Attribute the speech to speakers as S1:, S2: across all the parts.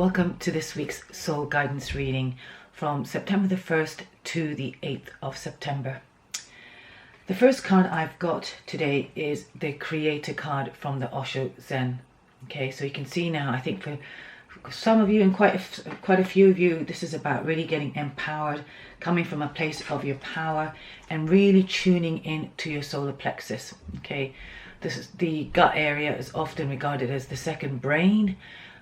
S1: Welcome to this week's soul guidance reading from September the 1st to the 8th of September. The first card I've got today is the Creator card from the Osho Zen. Okay, so you can see now, I think for some of you and quite a few of you, this is about really getting empowered, coming from a place of your power and really tuning in to your solar plexus. Okay, this is the gut area, is often regarded as the second brain.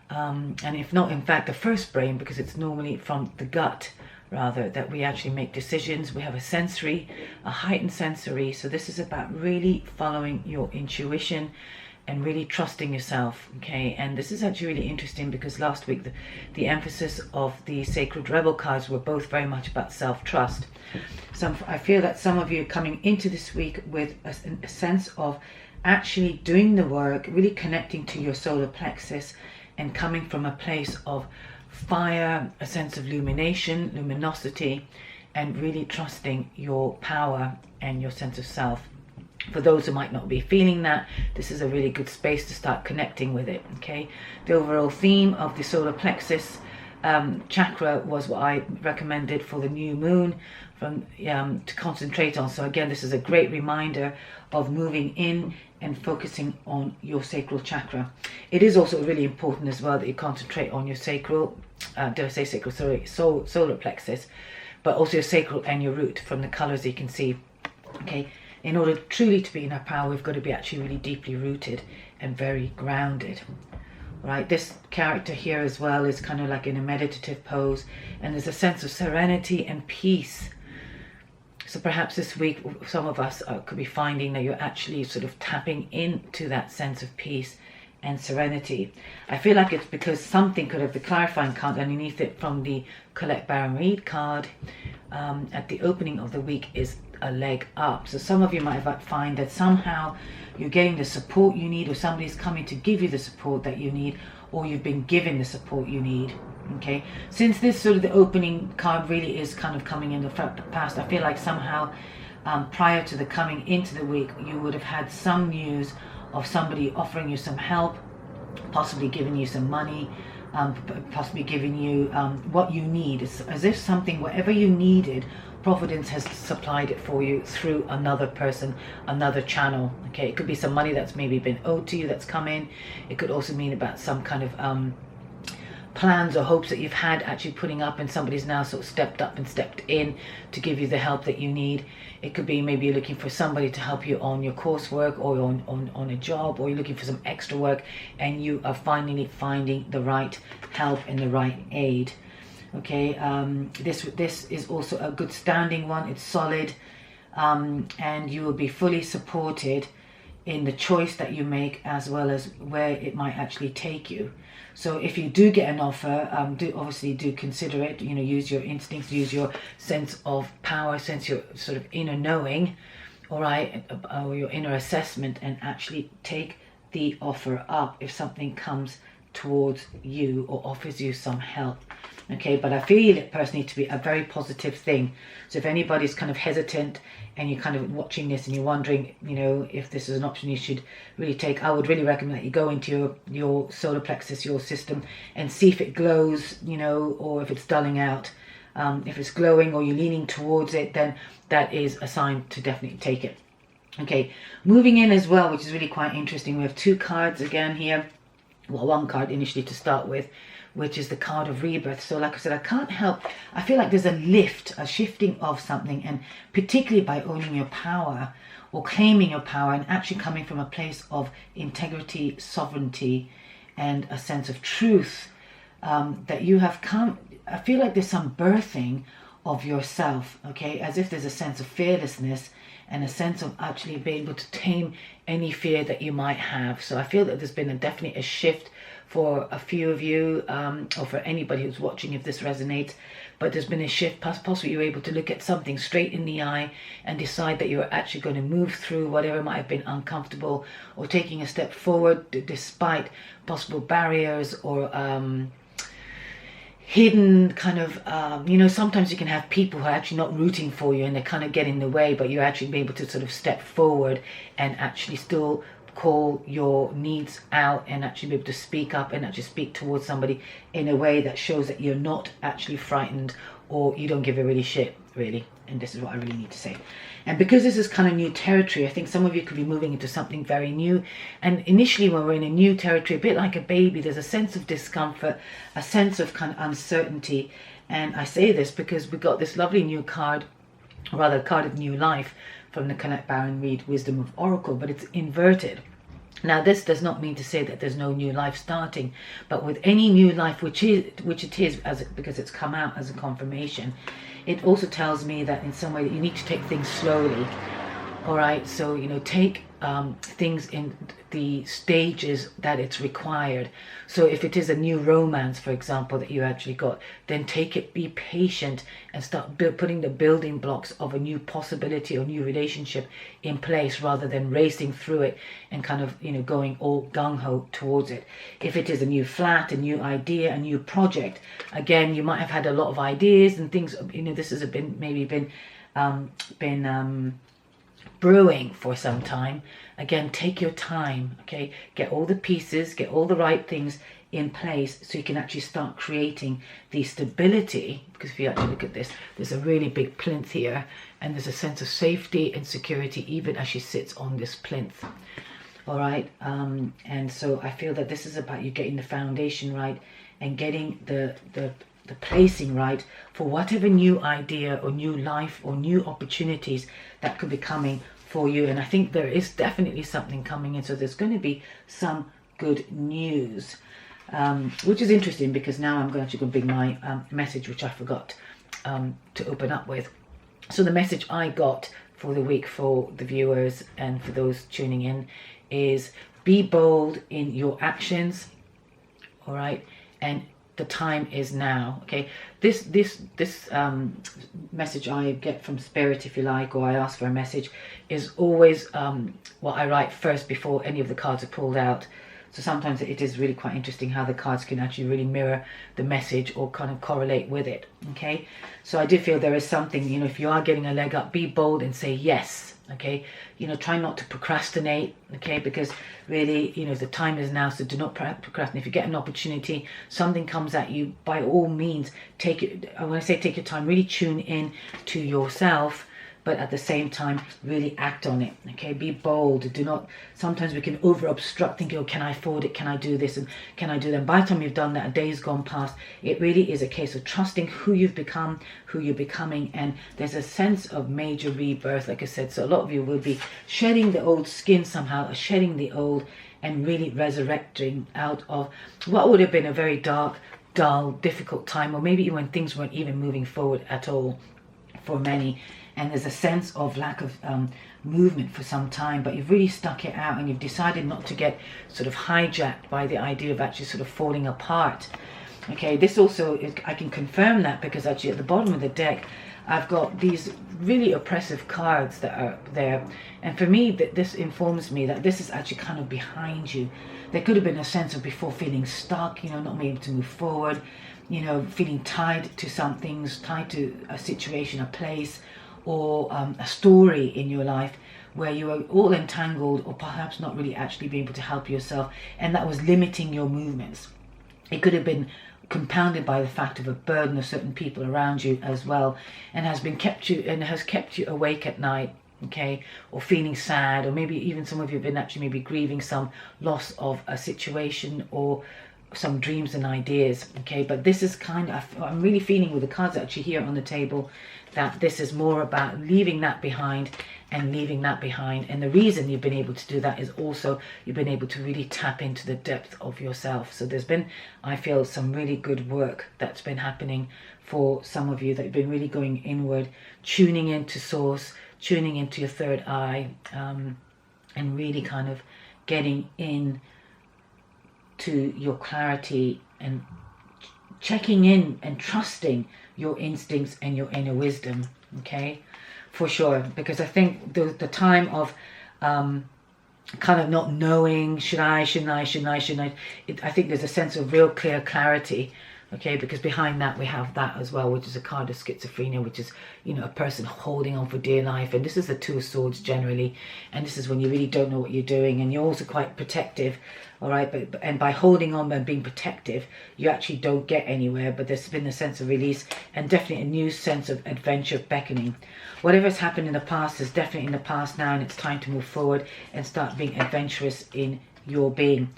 S1: And if not, in fact, the first brain, because it's normally from the gut, rather, that we actually make decisions. We have a heightened sensory. So this is about really following your intuition and really trusting yourself. Okay, and this is actually really interesting because last week the emphasis of the Sacred Rebel cards were both very much about self-trust. So I feel that some of you are coming into this week with a sense of actually doing the work, really connecting to your solar plexus, and coming from a place of fire, a sense of luminosity, and really trusting your power and your sense of self. For those who might not be feeling that, this is a really good space to start connecting with it. Okay, the overall theme of the solar plexus chakra was what I recommended for the new moon to concentrate on. So again, this is a great reminder of moving in and focusing on your sacral chakra. It is also really important as well that you concentrate on your sacral, solar plexus, but also your sacral and your root from the colors you can see. Okay, in order truly to be in our power, we've got to be actually really deeply rooted and very grounded. Right, this character here as well is kind of like in a meditative pose, and there's a sense of serenity and peace. So perhaps this week some of us could be finding that you're actually sort of tapping into that sense of peace and serenity. I feel like it's because something could have the clarifying card underneath it from the Collect Baron Reed card at the opening of the week is a leg up. So some of you might find that somehow you're getting the support you need, or somebody's coming to give you the support that you need, or you've been given the support you need. Okay, since this sort of the opening card really is kind of coming in the past, I feel like somehow prior to the coming into the week, you would have had some news of somebody offering you some help, possibly giving you some money, possibly giving you what you need. It's as if something, whatever you needed, Providence has supplied it for you through another person, another channel. Okay, it could be some money that's maybe been owed to you that's come in. It could also mean about some kind of plans or hopes that you've had actually putting up, and somebody's now sort of stepped up and stepped in to give you the help that you need. It could be maybe you're looking for somebody to help you on your coursework or on a job, or you're looking for some extra work and you are finally finding the right help and the right aid. Okay, this is also a good standing one. It's solid, and you will be fully supported in the choice that you make, as well as where it might actually take you. So if you do get an offer, do consider it. You know, use your instincts, use your sense of power, sense your sort of inner knowing, all right, or your inner assessment, and actually take the offer up if something comes towards you or offers you some help. Okay, but I feel it personally to be a very positive thing. So if anybody's kind of hesitant and you're kind of watching this and you're wondering, you know, if this is an option you should really take, I would really recommend that you go into your solar plexus, your system, and see if it glows, you know, or if it's dulling out. If it's glowing or you're leaning towards it, then that is a sign to definitely take it. Okay, moving in as well, which is really quite interesting. We have two cards again here. Well, one card initially to start with, which is the card of rebirth. So like I said, I can't help, I feel like there's a lift, a shifting of something, and particularly by owning your power or claiming your power and actually coming from a place of integrity, sovereignty, and a sense of truth, that you have come, I feel like there's some birthing of yourself, okay, as if there's a sense of fearlessness and a sense of actually being able to tame any fear that you might have. So I feel that there's been definitely a shift for a few of you, or for anybody who's watching if this resonates, but there's been a shift. Possibly you're able to look at something straight in the eye and decide that you're actually going to move through whatever might have been uncomfortable, or taking a step forward despite possible barriers or hidden kind of, you know, sometimes you can have people who are actually not rooting for you and they kind of get in the way, but you're actually be able to sort of step forward and actually still call your needs out and actually be able to speak up and actually speak towards somebody in a way that shows that you're not actually frightened or you don't give a really shit, really. And this is what I really need to say. And because this is kind of new territory, I think some of you could be moving into something very new. And initially when we're in a new territory, a bit like a baby, there's a sense of discomfort, a sense of kind of uncertainty. And I say this because we got this lovely new card, or rather a card of new life from the Connect Baron Reed Wisdom of Oracle, but it's inverted. Now this does not mean to say that there's no new life starting, but with any new life, which it is because it's come out as a confirmation, it also tells me that in some way that you need to take things slowly. All right, so you know, take things in the stages that it's required. So if it is a new romance, for example, that you actually got, then take it, be patient, and start putting the building blocks of a new possibility or new relationship in place, rather than racing through it and kind of, you know, going all gung-ho towards it. If it is a new flat, a new idea, a new project, again, you might have had a lot of ideas and things, you know, this has been brewing for some time. Again, take your time, okay? Get all the pieces, get all the right things in place so you can actually start creating the stability. Because if you actually look at this, there's a really big plinth here, and there's a sense of safety and security even as she sits on this plinth. All right, and so I feel that this is about you getting the foundation right and getting the placing right for whatever new idea or new life or new opportunities that could be coming for you. And I think there is definitely something coming in, so there's going to be some good news, which is interesting, because now I'm going to bring my message, which I forgot to open up with. So the message I got for the week for the viewers and for those tuning in is be bold in your actions. All right, and the time is now. Okay, this message I get from spirit, if you like, or I ask for a message, is always what I write first before any of the cards are pulled out. So sometimes it is really quite interesting how the cards can actually really mirror the message or kind of correlate with it. Okay, so I do feel there is something, you know, if you are getting a leg up, be bold and say yes. Okay, you know, try not to procrastinate. Okay, because really, you know, the time is now, so do not procrastinate. If you get an opportunity, something comes at you, by all means take it. When I say take your time, really tune in to yourself, but at the same time really act on it. Okay, be bold. Do not, sometimes we can over obstruct, thinking, oh, can I afford it, can I do this, and can I do that? And by the time you've done that, a day's gone past. It really is a case of trusting who you've become, who you're becoming, and there's a sense of major rebirth, like I said. So a lot of you will be shedding the old skin somehow, shedding the old, and really resurrecting out of what would have been a very dark, dull, difficult time, or maybe when things weren't even moving forward at all for many. And there's a sense of lack of movement for some time, but you've really stuck it out, and you've decided not to get sort of hijacked by the idea of actually sort of falling apart. Okay, this also is, I can confirm that, because actually at the bottom of the deck I've got these really oppressive cards that are there, and for me this informs me that this is actually kind of behind you. There could have been a sense of before feeling stuck, you know, not being able to move forward, you know, feeling tied to some things, tied to a situation, a place, or a story in your life where you were all entangled, or perhaps not really actually being able to help yourself, and that was limiting your movements. It could have been compounded by the fact of a burden of certain people around you as well, and has kept you awake at night. Okay, or feeling sad, or maybe even some of you have been actually maybe grieving some loss of a situation or some dreams and ideas. Okay, but this is kind of, I'm really feeling with the cards actually here on the table, that this is more about leaving that behind and leaving that behind. And the reason you've been able to do that is also you've been able to really tap into the depth of yourself. So there's been, I feel, some really good work that's been happening for some of you, that you've been really going inward, tuning into source, tuning into your third eye, and really kind of getting in to your clarity and checking in and trusting your instincts and your inner wisdom. Okay, for sure, because I think the time of kind of not knowing, should I, I think there's a sense of real clear clarity Okay, because behind that we have that as well, which is a card of schizophrenia, which is, you know, a person holding on for dear life. And this is the Two of Swords generally, and this is when you really don't know what you're doing, and you're also quite protective. All right, but and by holding on and being protective, you actually don't get anywhere, but there's been a sense of release and definitely a new sense of adventure beckoning. Whatever has happened in the past is definitely in the past now, and it's time to move forward and start being adventurous in your being.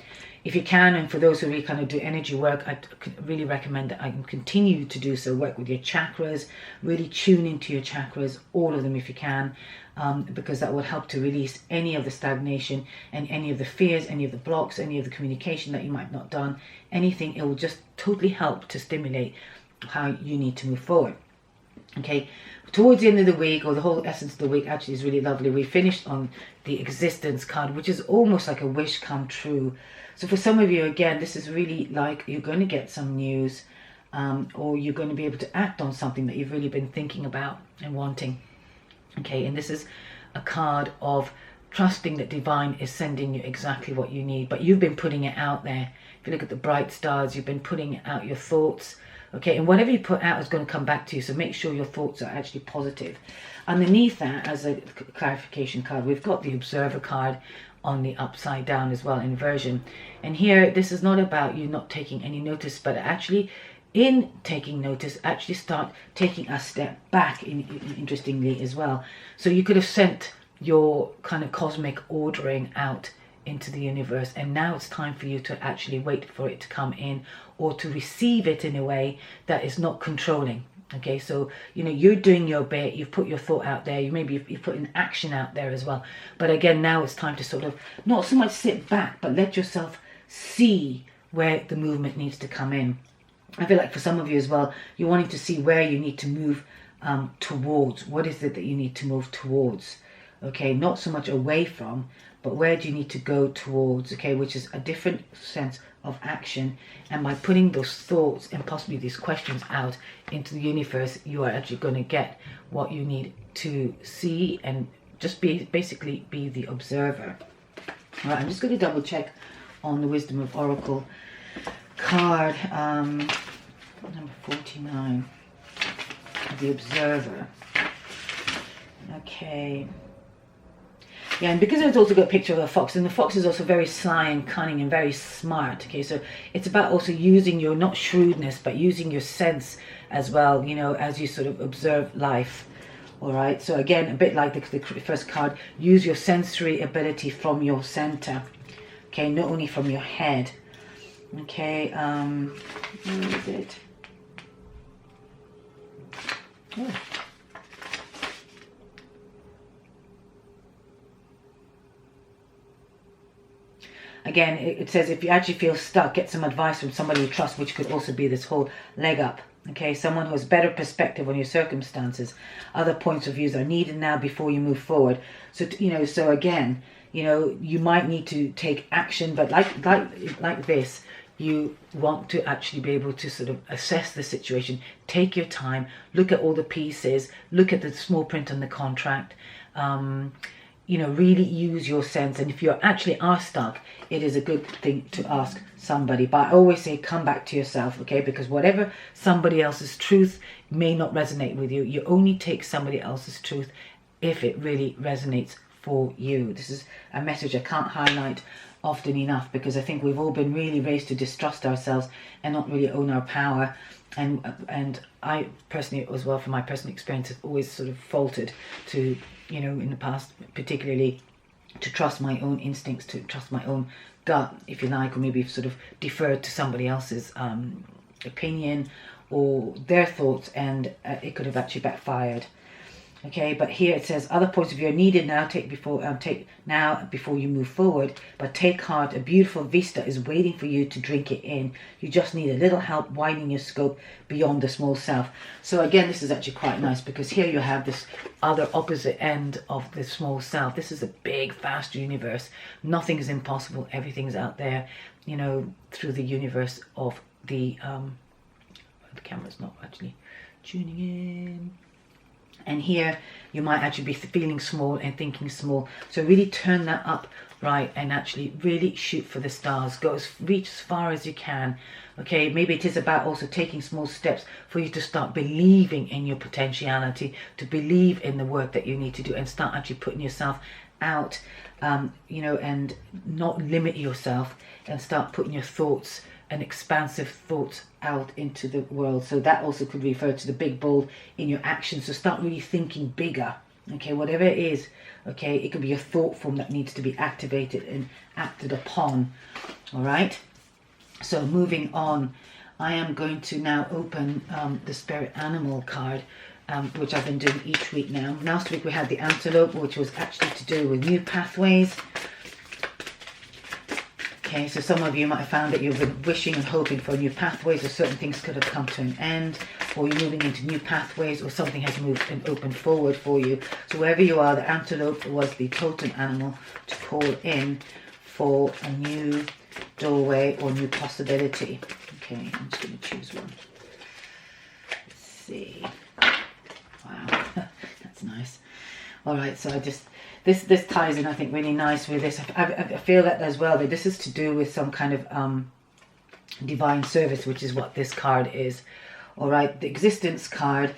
S1: If you can, and for those who really kind of do energy work, I really recommend that I can continue to do so. Work with your chakras, really tune into your chakras, all of them if you can, because that will help to release any of the stagnation and any of the fears, any of the blocks, any of the communication that you might have not done, anything. It will just totally help to stimulate how you need to move forward. Okay, towards the end of the week, or the whole essence of the week actually is really lovely. We finished on the existence card, which is almost like a wish come true. So for some of you, again, this is really like you're going to get some news, or you're going to be able to act on something that you've really been thinking about and wanting. Okay, and this is a card of trusting that divine is sending you exactly what you need, but you've been putting it out there. If you look at the bright stars, you've been putting out your thoughts. Okay, and whatever you put out is going to come back to you, so make sure your thoughts are actually positive. Underneath that, as a clarification card, we've got the Observer card on the upside down as well, inversion. And here, this is not about you not taking any notice, but actually in taking notice, actually start taking a step back, interestingly as well. So you could have sent your kind of cosmic ordering out into the universe, and now it's time for you to actually wait for it to come in, or to receive it in a way that is not controlling. Okay, so you know you're doing your bit, you've put your thought out there, you've put an action out there as well, but again now it's time to sort of not so much sit back, but let yourself see where the movement needs to come in. I feel like for some of you as well, you're wanting to see where you need to move towards. What is it that you need to move towards? Okay, not so much away from, but where do you need to go towards? Okay, which is a different sense of action. And by putting those thoughts and possibly these questions out into the universe, you are actually going to get what you need to see, and just basically be the observer. All right, I'm just going to double check on the Wisdom of Oracle card, number 49, the Observer. Okay. Yeah, and because it's also got a picture of a fox, and the fox is also very sly and cunning and very smart. Okay, so it's about also using your, not shrewdness, but using your sense as well, you know, as you sort of observe life. All right, so again, a bit like the first card, use your sensory ability from your center. Okay, not only from your head. Okay, where is it? Oh. Again, it says if you actually feel stuck, get some advice from somebody you trust, which could also be this whole leg up. Okay, someone who has better perspective on your circumstances. Other points of views are needed now before you move forward. So, you know, so again, you know, you might need to take action, but like this, you want to actually be able to sort of assess the situation, take your time, look at all the pieces, look at the small print on the contract, you know, really use your sense. And if you actually are stuck, it is a good thing to ask somebody. But I always say come back to yourself, okay? Because whatever somebody else's truth may not resonate with you. You only take somebody else's truth if it really resonates for you. This is a message I can't highlight often enough, because I think we've all been really raised to distrust ourselves and not really own our power. And I personally, as well, from my personal experience, have always sort of faltered to, you know, in the past, particularly to trust my own instincts, to trust my own gut, if you like, or maybe sort of deferred to somebody else's opinion or their thoughts, and it could have actually backfired. Okay, but here it says other points of view are needed now. Take now before you move forward. But take heart. A beautiful vista is waiting for you to drink it in. You just need a little help widening your scope beyond the small self. So again, this is actually quite nice, because here you have this other opposite end of the small self. This is a big, vast universe. Nothing is impossible. Everything's out there. You know, through the universe of the camera's not actually tuning in. And here, you might actually be feeling small and thinking small. So really turn that up, right, and actually really shoot for the stars. Reach as far as you can. Okay, maybe it is about also taking small steps for you to start believing in your potentiality, to believe in the work that you need to do, and start actually putting yourself out, you know, and not limit yourself, and start putting your thoughts and expansive thoughts out into the world. So that also could refer to the big, bold in your actions. So start really thinking bigger. Okay, whatever it is, okay, it could be a thought form that needs to be activated and acted upon. All right. So moving on, I am going to now open the spirit animal card, which I've been doing each week now. Last week we had the antelope, which was actually to do with new pathways. Okay, so some of you might have found that you've been wishing and hoping for new pathways, or certain things could have come to an end, or you're moving into new pathways, or something has moved and opened forward for you. So wherever you are, the antelope was the totem animal to call in for a new doorway or new possibility. Okay, I'm just going to choose one. Let's see. Wow, that's nice. All right, so I just, this ties in, I think, really nice with this. I feel that as well, that this is to do with some kind of divine service, which is what this card is. All right, the existence card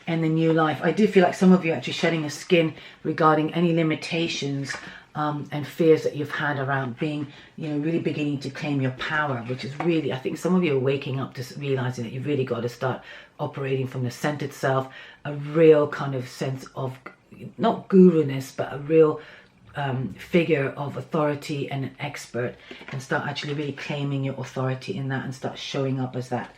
S1: and the new life. I do feel like some of you are actually shedding a skin regarding any limitations and fears that you've had around being, you know, really beginning to claim your power, which is really, I think some of you are waking up to realizing that you've really got to start operating from the centered self, a real kind of sense of, not guru-ness, but a real figure of authority and an expert, and start actually really claiming your authority in that and start showing up as that.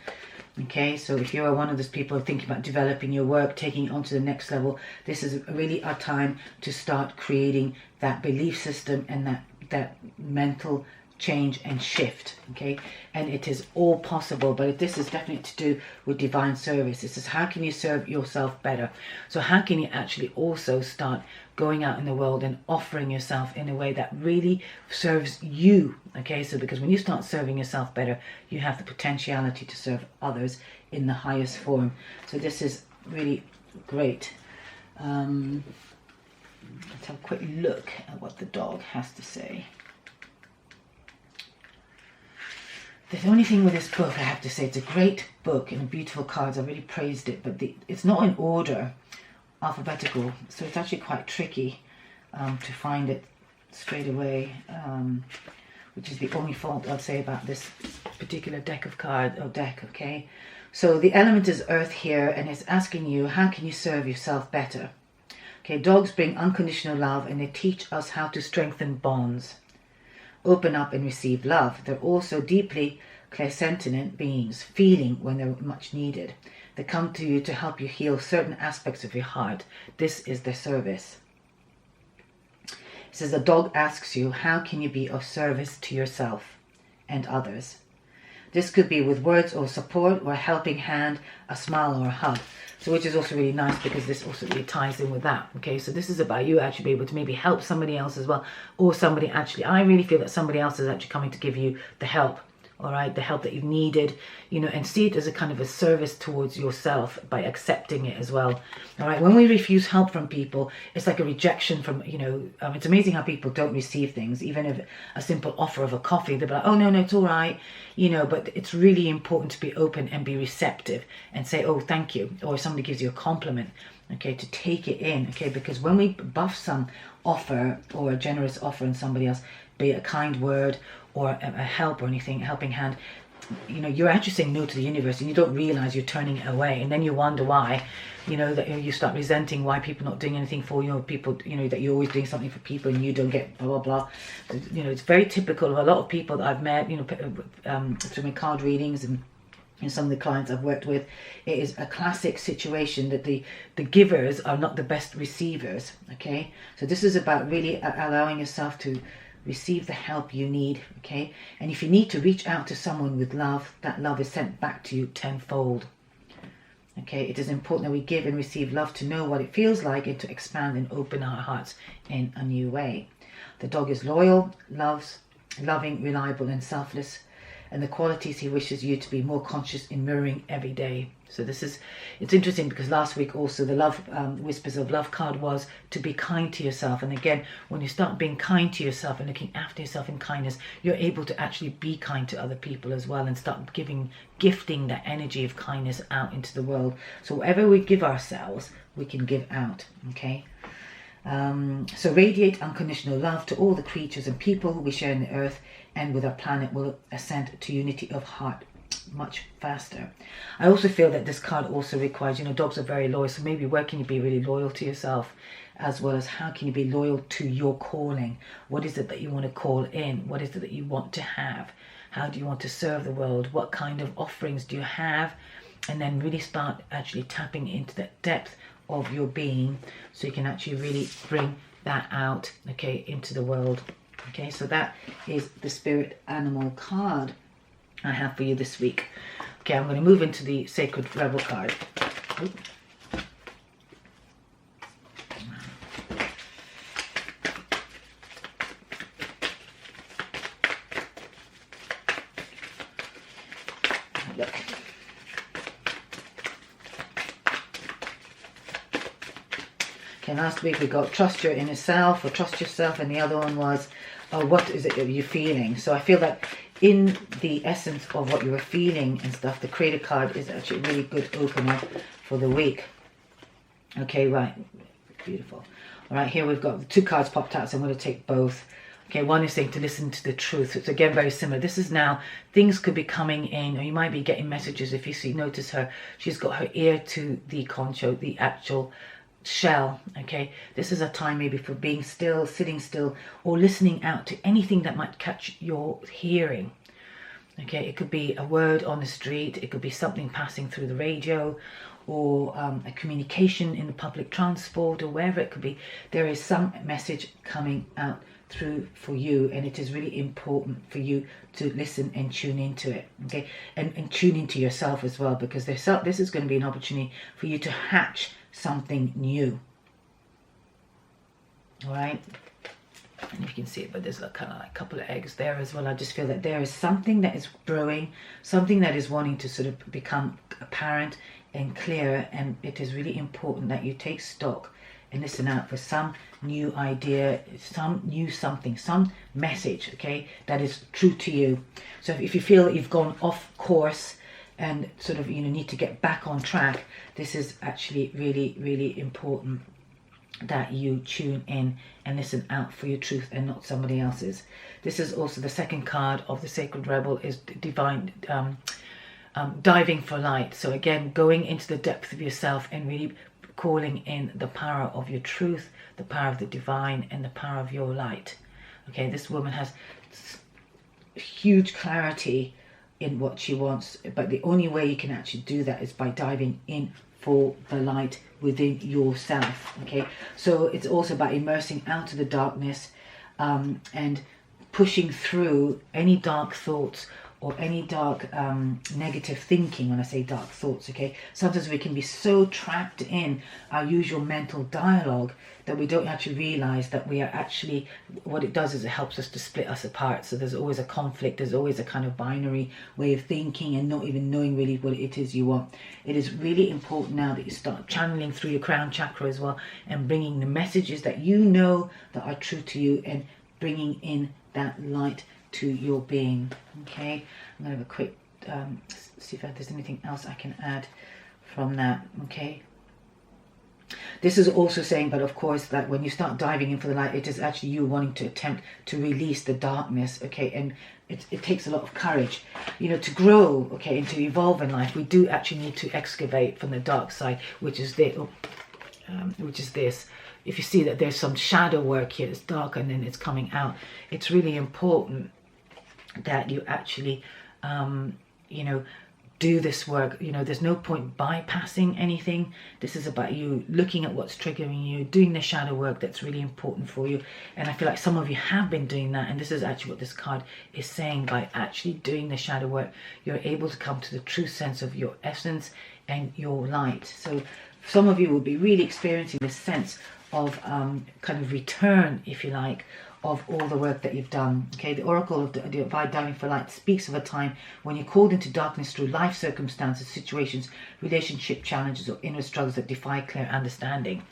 S1: Okay, so if you are one of those people thinking about developing your work, taking it on to the next level, this is really our time to start creating that belief system and that mental change and shift. Okay, and it is all possible, but this is definitely to do with divine service. This is how can you serve yourself better. So how can you actually also start going out in the world and offering yourself in a way that really serves you. Okay, so because when you start serving yourself better, you have the potentiality to serve others in the highest form. So this is really great. Let's have a quick look at what the dog has to say. The only thing with this book, I have to say, it's a great book and beautiful cards. I really praised it, but it's not in order, alphabetical, so it's actually quite tricky to find it straight away, which is the only fault I'd say about this particular deck of cards, or deck, okay? So the element is earth here, and it's asking you, how can you serve yourself better? Okay, dogs bring unconditional love, and they teach us how to strengthen bonds. Open up and receive love. They're also deeply clairsentient beings, feeling when they're much needed. They come to you to help you heal certain aspects of your heart. This is their service. It says the dog asks you, how can you be of service to yourself and others? This could be with words or support, or a helping hand, a smile, or a hug. So which is also really nice, because this also really ties in with that. Okay, so this is about you actually be able to maybe help somebody else as well, or somebody actually, I really feel that somebody else is actually coming to give you the help. All right, the help that you've needed, you know, and see it as a kind of a service towards yourself by accepting it as well. All right, when we refuse help from people, it's like a rejection from, you know, it's amazing how people don't receive things, even if a simple offer of a coffee, they'll be like, oh no, it's all right, you know, but it's really important to be open and be receptive and say, oh, thank you. Or if somebody gives you a compliment, okay, to take it in, okay, because when we buff some offer or a generous offer in somebody else, be it a kind word or a help or anything, a helping hand, you know, you're actually saying no to the universe, and you don't realize you're turning it away, and then you wonder why, you know, that you start resenting why people are not doing anything for you, or people, you know, that you're always doing something for people and you don't get blah blah blah. You know, it's very typical of a lot of people that I've met, you know, through my card readings and some of the clients I've worked with. It is a classic situation that the givers are not the best receivers. Okay, so this is about really allowing yourself to receive the help you need. Okay, and if you need to reach out to someone with love, that love is sent back to you tenfold. Okay, it is important that we give and receive love to know what it feels like, and to expand and open our hearts in a new way. The dog is loyal, loving, reliable, and selfless, and the qualities he wishes you to be more conscious in mirroring every day. So this is, it's interesting because last week also the love whispers of love card was to be kind to yourself. And again, when you start being kind to yourself and looking after yourself in kindness, you're able to actually be kind to other people as well, and start gifting that energy of kindness out into the world. So whatever we give ourselves, we can give out. Okay. So radiate unconditional love to all the creatures and people we share in the earth, and with our planet will ascend to unity of heart much faster. I also feel that this card also requires, you know, dogs are very loyal, so maybe where can you be really loyal to yourself, as well as how can you be loyal to your calling? What is it that you want to call in? What is it that you want to have? How do you want to serve the world? What kind of offerings do you have? And then really start actually tapping into that depth of your being, so you can actually really bring that out, okay, into the world. Okay, so that is the spirit animal card I have for you this week. Okay, I'm going to move into the Sacred Rebel card. Oop. Look. Okay, last week we got trust your inner self, or trust yourself, and the other one was what is it that you're feeling. So I feel that in the essence of what you were feeling and stuff, the Creator card is actually a really good opener for the week. Okay, right, beautiful. All right, here we've got the two cards popped out, so I'm going to take both. Okay, one is saying to listen to the truth. It's again very similar. This is now, things could be coming in, or you might be getting messages. If you see, notice her, she's got her ear to the concho, the actual shell. Okay, this is a time maybe for being still, sitting still, or listening out to anything that might catch your hearing. Okay, it could be a word on the street, it could be something passing through the radio, or a communication in the public transport, or wherever it could be. There is some message coming out through for you, and it is really important for you to listen and tune into it. Okay, and tune into yourself as well, because this is going to be an opportunity for you to hatch something new. All right, and if you can see it, but there's like kind of like a couple of eggs there as well. I just feel that there is something that is brewing, something that is wanting to sort of become apparent and clear, and it is really important that you take stock and listen out for some new idea, some new something, some message, okay, that is true to you. So if you feel that you've gone off course and sort of, you know, need to get back on track, this is actually really, really important that you tune in and listen out for your truth and not somebody else's. This is also the second card of the Sacred Rebel, is divine, diving for light. So again, going into the depth of yourself and really calling in the power of your truth, the power of the divine, and the power of your light. Okay, this woman has huge clarity in what she wants, but the only way you can actually do that is by diving in for the light within yourself. Okay, so it's also about immersing out of the darkness, and pushing through any dark thoughts or any dark negative thinking. When I say dark thoughts, okay, sometimes we can be so trapped in our usual mental dialogue that we don't actually realize that we are actually, what it does is it helps us to split us apart. So there's always a conflict, there's always a kind of binary way of thinking and not even knowing really what it is you want. It is really important now that you start channeling through your crown chakra as well, and bringing the messages that you know that are true to you, and bringing in that light to your being. Okay, I'm going to have a quick see if there's anything else I can add from that. Okay, this is also saying, but of course, that when you start diving in for the light, it is actually you wanting to attempt to release the darkness. Okay, and it takes a lot of courage, you know, to grow, okay, and to evolve in life. We do actually need to excavate from the dark side, which is this. If you see that there's some shadow work here, it's dark and then it's coming out, it's really important that you actually, you know, do this work. You know, there's no point bypassing anything. This is about you looking at what's triggering you, doing the shadow work that's really important for you. And I feel like some of you have been doing that, and this is actually what this card is saying. By actually doing the shadow work, you're able to come to the true sense of your essence and your light. So some of you will be really experiencing this sense of kind of return, if you like, of all the work that you've done. Okay, the oracle of the divine for light speaks of a time when you're called into darkness through life circumstances, situations, relationship challenges, or inner struggles that defy clear understanding.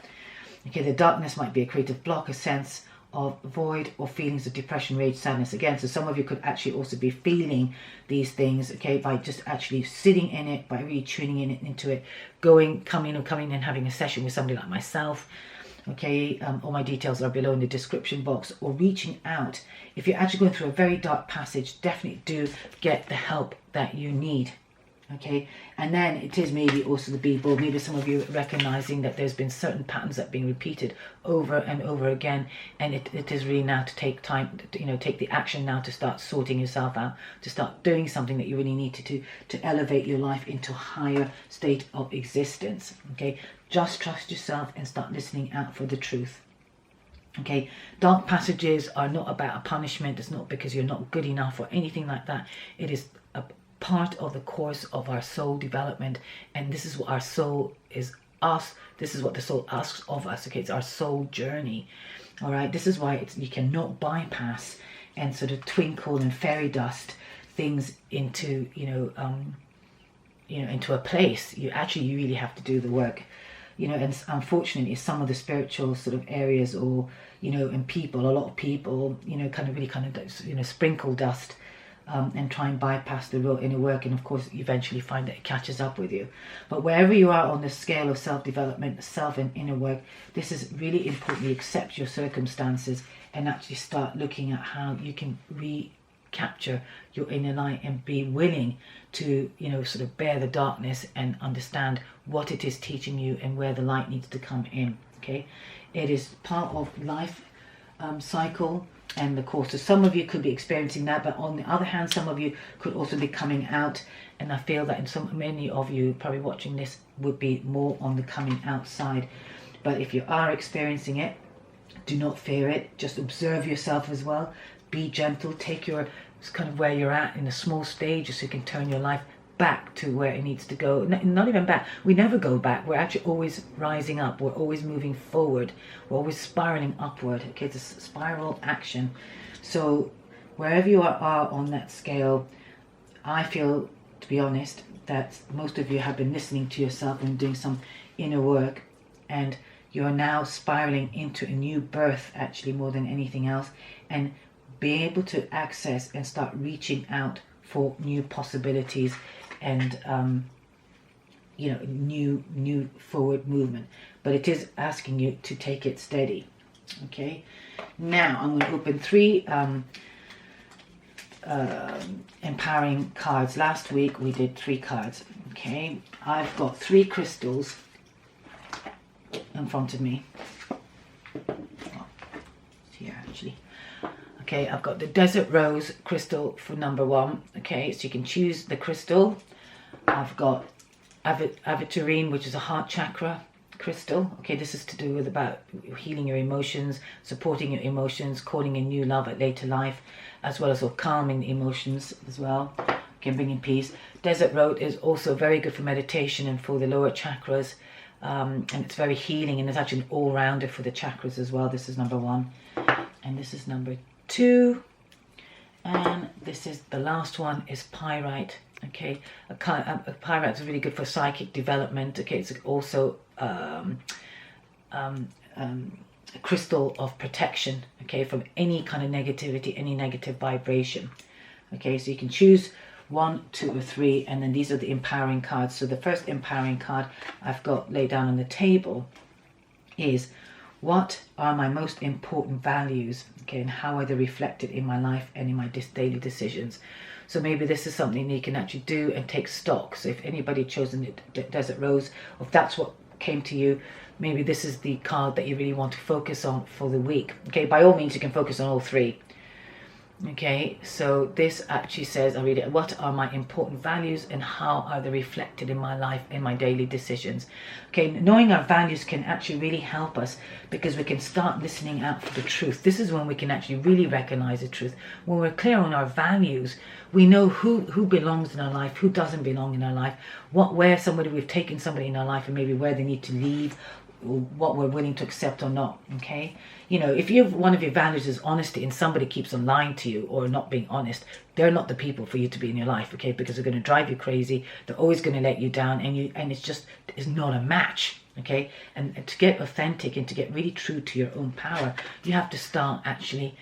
S1: Okay, the darkness might be a creative block, a sense of void, or feelings of depression, rage, sadness. Again, so some of you could actually also be feeling these things, okay, by just actually sitting in it, by really tuning into it, coming and having a session with somebody like myself. Okay, all my details are below in the description box, or reaching out. If you're actually going through a very dark passage, definitely do get the help that you need. Okay, and then it is maybe also the Bible, maybe some of you recognizing that there's been certain patterns that are being repeated over and over again, and it is really now to take time, take the action now to start sorting yourself out, to start doing something that you really need to do to elevate your life into a higher state of existence. Okay, just trust yourself and start listening out for the truth. Okay, dark passages are not about a punishment. It's not because you're not good enough or anything like that. It is a part of the course of our soul development, and this is what our soul is us. This is what the soul asks of us. Okay, it's our soul journey. All right, this is why you cannot bypass and sort of twinkle and fairy dust things into into a place. You really have to do the work. And unfortunately some of the spiritual sort of areas, or and people, a lot of people sprinkle dust and try and bypass the real inner work, and of course eventually find that it catches up with you. But wherever you are on the scale of self-development, self and inner work, this is really important. You accept your circumstances and actually start looking at how you can recapture your inner light and be willing to sort of bear the darkness and understand what it is teaching you and where the light needs to come in. Okay, it is part of life cycle and the course. So some of you could be experiencing that, but on the other hand, some of you could also be coming out, and I feel that many of you probably watching this would be more on the coming outside. But if you are experiencing it, do not fear it. Just observe yourself as well. Be gentle. Take your kind of where you're at in a small stage, so you can turn your life back to where it needs to go. Not even back. We never go back. We're actually always rising up. We're always moving forward. We're always spiraling upward. Okay, it's a spiral action. So wherever you are on that scale, I feel, to be honest, that most of you have been listening to yourself and doing some inner work, and you're now spiraling into a new birth, actually, more than anything else, and be able to access and start reaching out for new possibilities and new forward movement. But it is asking you to take it steady. Okay, now I'm going to open 3 empowering cards. Last week we did 3 cards. Okay, I've got 3 crystals in front of me. Oh, it's here actually. Okay, I've got the Desert Rose crystal for number 1. Okay, so you can choose the crystal. I've got Aventurine, which is a heart chakra crystal. Okay, this is to do with about healing your emotions, supporting your emotions, calling in new love at later life, as well as calming the emotions as well. Okay, bringing peace. Desert Rose is also very good for meditation and for the lower chakras. And it's very healing, and it's actually an all-rounder for the chakras as well. This is number 1. And this is number 2, and this is the last one, is Pyrite. Okay, a Pyrite is really good for psychic development. Okay, it's also a crystal of protection, okay, from any kind of negativity, any negative vibration. Okay, so you can choose 1, 2 or 3, and then these are the empowering cards. So the first empowering card I've got laid down on the table is, what are my most important values? Okay, and how are they reflected in my life and in my daily decisions? So maybe this is something that you can actually do and take stock. So if anybody chosen the Desert Rose, or if that's what came to you, maybe this is the card that you really want to focus on for the week. Okay, by all means you can focus on all 3. Okay, so this actually says, I read it, what are my important values and how are they reflected in my life, in my daily decisions? Okay, knowing our values can actually really help us, because we can start listening out for the truth. This is when we can actually really recognize the truth. When we're clear on our values, we know who belongs in our life, who doesn't belong in our life, where we've taken somebody in our life and maybe where they need to leave, what we're willing to accept or not. Okay, you know, if one of your values is honesty and somebody keeps on lying to you or not being honest, they're not the people for you to be in your life. Okay, because they're going to drive you crazy, they're always going to let you down, and it's not a match. Okay, and to get authentic and to get really true to your own power, you have to start actually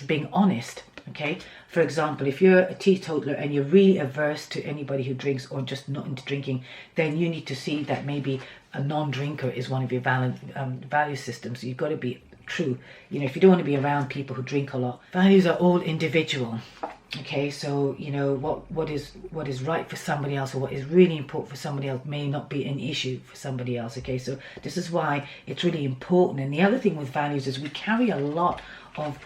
S1: being honest. Okay, for example, if you're a teetotaler and you're really averse to anybody who drinks or just not into drinking, then you need to see that maybe a non-drinker is one of your value systems. So you've got to be true. You know, if you don't want to be around people who drink a lot, values are all individual. Okay, so you know what is right for somebody else or what is really important for somebody else may not be an issue for somebody else. Okay, so this is why it's really important. And the other thing with values is we carry a lot of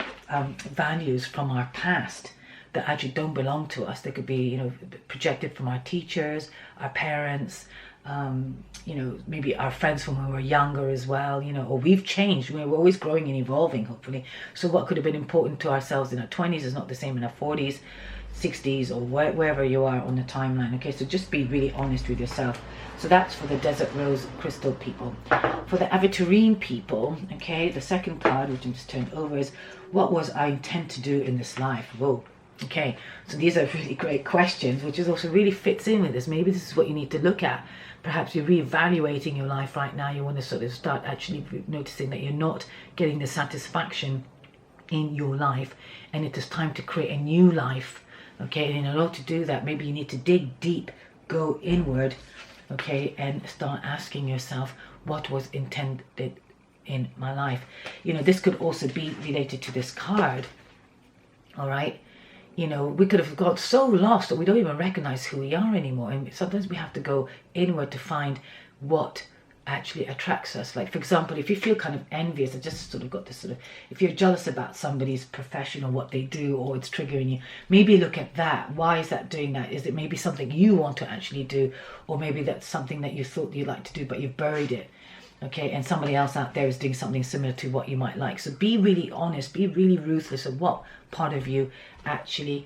S1: values from our past that actually don't belong to us. They could be, you know, projected from our teachers, our parents, you know, maybe our friends from when we were younger as well, you know, or we've changed. We're always growing and evolving, hopefully. So what could have been important to ourselves in our 20s is not the same in our 40s, 60s, or wherever you are on the timeline. Okay, so just be really honest with yourself. So that's for the Desert Rose Crystal people. For the Aventurine people, okay, the second card, which I'm just turned over, is what was I intend to do in this life? Whoa. Okay, so these are really great questions, which is also really fits in with this. Maybe this is what you need to look at. Perhaps you're reevaluating your life right now. You want to sort of start actually noticing that you're not getting the satisfaction in your life, and it is time to create a new life. Okay, and in order to do that, maybe you need to dig deep, go inward, okay, and start asking yourself, what was intended in my life? You know, this could also be related to this card. All right, you know, we could have got so lost that we don't even recognize who we are anymore. And sometimes we have to go inward to find what actually attracts us. Like, for example, if you feel kind of envious, I just sort of got this sort of, if you're jealous about somebody's profession or what they do, or it's triggering you, maybe look at that. Why is that doing that? Is it maybe something you want to actually do? Or maybe that's something that you thought you'd like to do, but you've buried it. Okay, and somebody else out there is doing something similar to what you might like. So be really honest, be really ruthless of what part of you actually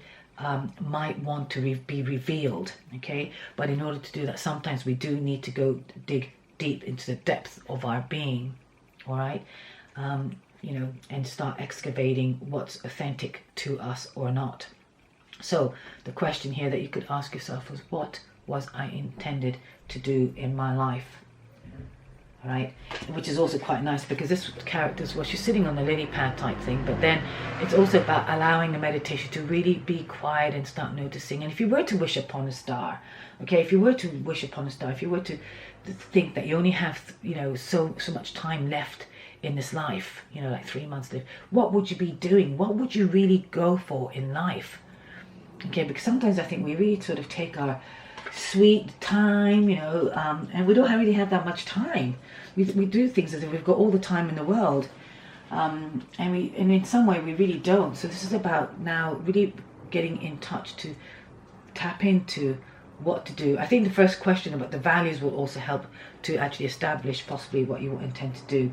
S1: might want to be revealed. Okay, but in order to do that, sometimes we do need to go dig deep into the depth of our being. All right, you know, and start excavating what's authentic to us or not. So the question here that you could ask yourself was, what was I intended to do in my life? Right, which is also quite nice, because this character, well, she's sitting on the lily pad type thing, but then it's also about allowing the meditation to really be quiet and start noticing. And if you were to wish upon a star, okay, if you were to wish upon a star, if you were to think that you only have, you know, so much time left in this life, you know, like 3 months left, what would you be doing? What would you really go for in life? Okay, because sometimes I think we really sort of take our sweet time, you know, and we don't really have that much time. We do things as if we've got all the time in the world, and in some way we really don't. So this is about now really getting in touch to tap into what to do. I think the first question about the values will also help to actually establish possibly what you intend to do.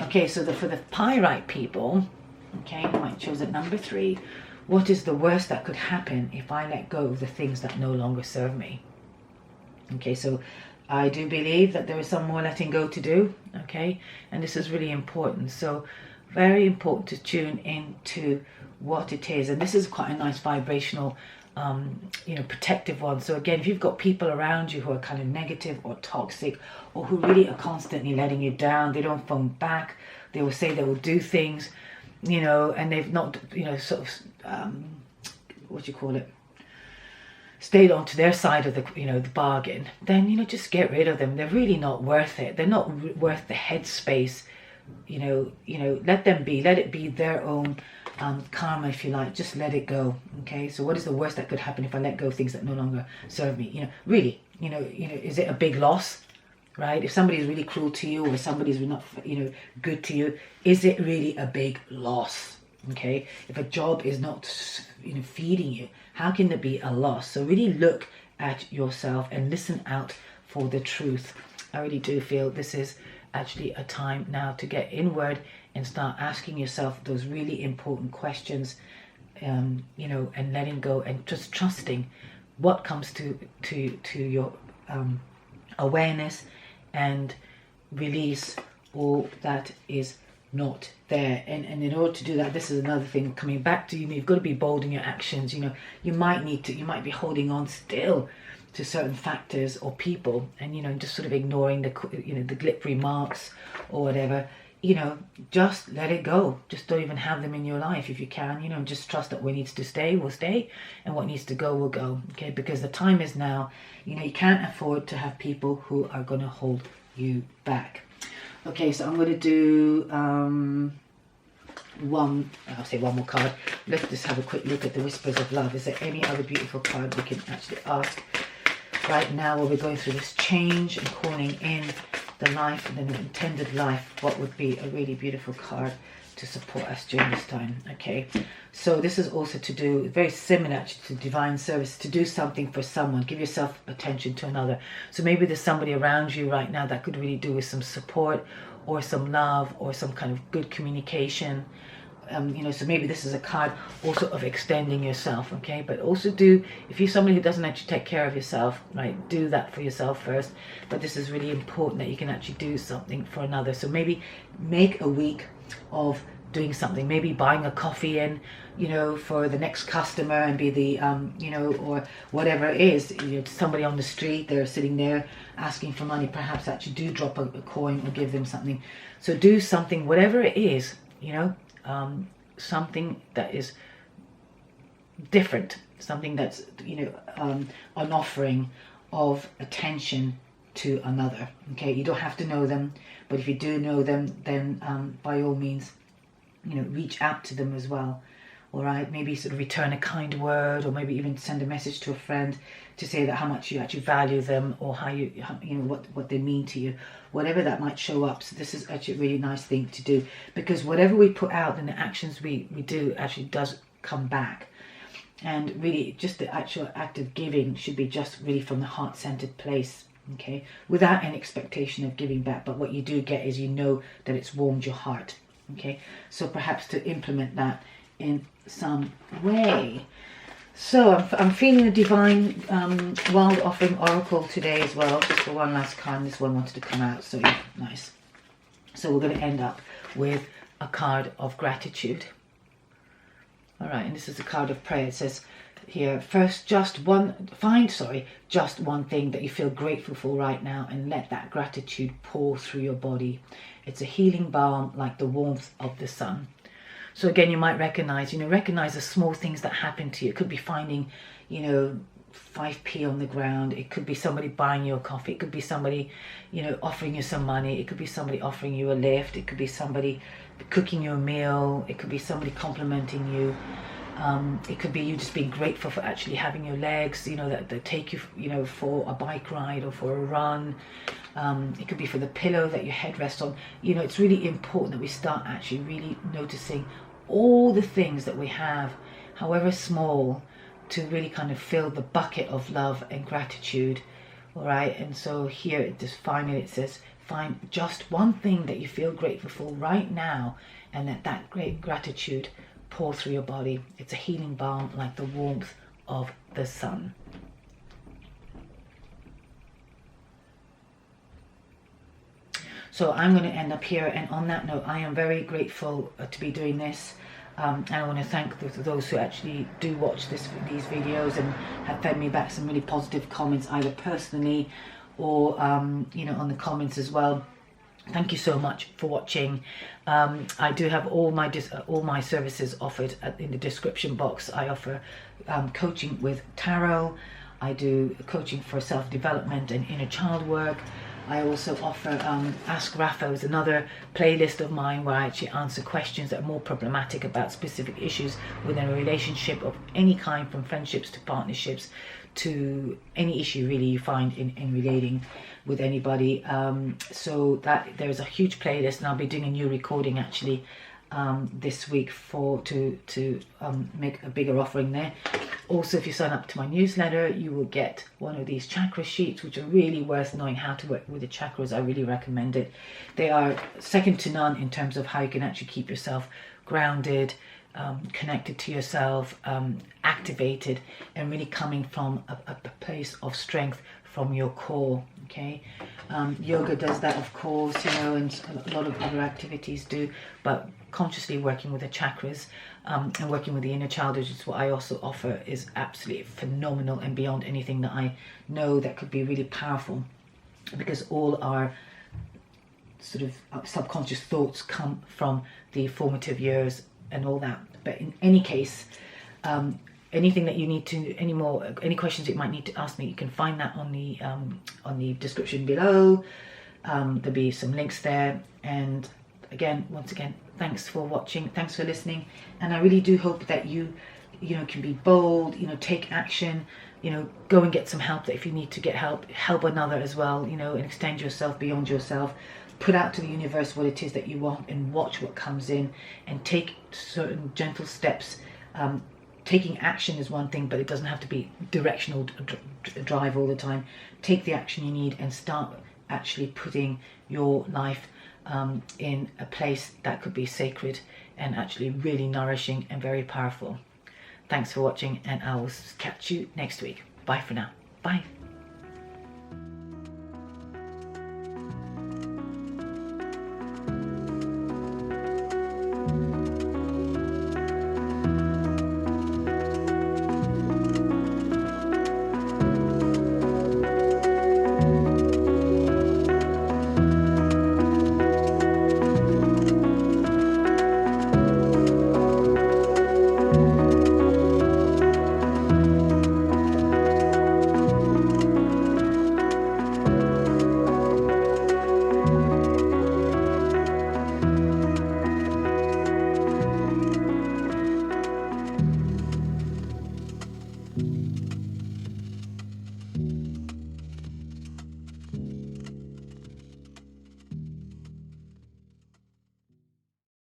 S1: Okay, so for the Pyrite people, okay, you might choose at number 3. What is the worst that could happen if I let go of the things that no longer serve me? Okay, so I do believe that there is some more letting go to do, okay? And this is really important. So very important to tune into what it is. And this is quite a nice vibrational, you know, protective one. So again, if you've got people around you who are kind of negative or toxic, or who really are constantly letting you down, they don't phone back, they will say they will do things, you know, and they've not, you know, sort of, what do you call it, stayed on to their side of the, you know, the bargain, then, you know, just get rid of them. They're really not worth it. They're not worth the headspace, you know, let them be, let it be their own karma, if you like. Just let it go. Okay, so what is the worst that could happen if I let go of things that no longer serve me? You know, really, you know, is it a big loss? Right? If somebody's really cruel to you, or somebody's not, you know, good to you, is it really a big loss? Okay, if a job is not, you know, feeding you, how can there be a loss? So really look at yourself and listen out for the truth. I really do feel this is actually a time now to get inward and start asking yourself those really important questions, you know, and letting go and just trusting what comes to your awareness, and release all that is not there. And in order to do that, this is another thing coming back to, you've got to be bold in your actions. You might be holding on still to certain factors or people, and just sort of ignoring the the glittery marks or whatever. Just let it go. Just don't even have them in your life if you can. Just trust that what needs to stay will stay, and what needs to go will go. Okay, because the time is now. You can't afford to have people who are going to hold you back. Okay, so I'm going to do I'll say one more card. Let's just have a quick look at the Whispers of Love. Is there any other beautiful card we can actually ask right now while we're going through this change and calling in the life and the intended life? What would be a really beautiful card to support us during this time? Okay, so this is also to do, very similar actually to divine service, to do something for someone. Give yourself attention to another. So maybe there's somebody around you right now that could really do with some support or some love or some kind of good communication. So maybe this is a card also of extending yourself, okay? But also if you're somebody who doesn't actually take care of yourself, right, do that for yourself first. But this is really important that you can actually do something for another. So maybe make a week of doing something, maybe buying a coffee in, for the next customer, and be the, or whatever it is, somebody on the street, they're sitting there asking for money, perhaps actually do drop a coin or give them something. So do something, whatever it is, something that is different, something that's, an offering of attention to another. Okay, you don't have to know them, but if you do know them, then by all means, reach out to them as well. All right, maybe sort of return a kind word, or maybe even send a message to a friend to say that how much you actually value them, or what they mean to you, whatever that might show up. So this is actually a really nice thing to do, because whatever we put out and the actions we do actually does come back. And really, just the actual act of giving should be just really from the heart-centered place, okay, without any expectation of giving back. But what you do get is that it's warmed your heart. Okay, so perhaps to implement that in some way. So I'm feeling a divine wild offering oracle today as well, just for one last card. This one wanted to come out, so yeah, nice. So we're going to end up with a card of gratitude. All right, and this is a card of prayer. It says here, first, find just one thing that you feel grateful for right now, and let that gratitude pour through your body. It's a healing balm like the warmth of the sun. So again, you might recognize the small things that happen to you. It could be finding, 5p on the ground. It could be somebody buying you a coffee. It could be somebody, offering you some money. It could be somebody offering you a lift. It could be somebody cooking you a meal. It could be somebody complimenting you. It could be you just being grateful for actually having your legs, that take you, for a bike ride or for a run. It could be for the pillow that your head rests on. It's really important that we start actually really noticing all the things that we have, however small, to really kind of fill the bucket of love and gratitude. All right, and so here it says, find just one thing that you feel grateful for right now, and let that great gratitude pour through your body. It's a healing balm like the warmth of the sun. So I'm going to end up here, and on that note, I am very grateful to be doing this. And I want to thank those who actually do watch these videos and have fed me back some really positive comments, either personally or on the comments as well. Thank you so much for watching. I do have all my services offered in the description box. I offer coaching with tarot. I do coaching for self-development and inner child work. I also offer Ask Rafah, is another playlist of mine where I actually answer questions that are more problematic about specific issues within a relationship of any kind, from friendships to partnerships to any issue really you find in relating with anybody. So that there's a huge playlist, and I'll be doing a new recording actually this week to make a bigger offering there. Also, if you sign up to my newsletter, you will get one of these chakra sheets, which are really worth knowing how to work with the chakras. I really recommend it. They are second to none in terms of how you can actually keep yourself grounded, connected to yourself, activated, and really coming from a place of strength from your core. Okay, yoga does that, of course, you know, and a lot of other activities do, but consciously working with the chakras and working with the inner child, which is what I also offer, is absolutely phenomenal and beyond anything that I know that could be really powerful, because all our sort of subconscious thoughts come from the formative years and all that. But in any case, anything that you need to, any questions you might need to ask me, you can find that on the description below. There'll be some links there. And again, once again, thanks for watching, thanks for listening, and I really do hope that you know, can be bold, you know, take action, you know, go and get some help if you need to get help, help another as well, you know, and extend yourself beyond yourself. Put out to the universe what it is that you want and watch what comes in, and take certain gentle steps. Taking action is one thing, but it doesn't have to be directional drive all the time. Take the action you need and start actually putting your life in a place that could be sacred and actually really nourishing and very powerful. Thanks for watching, and I will catch you next week. Bye for now. Bye.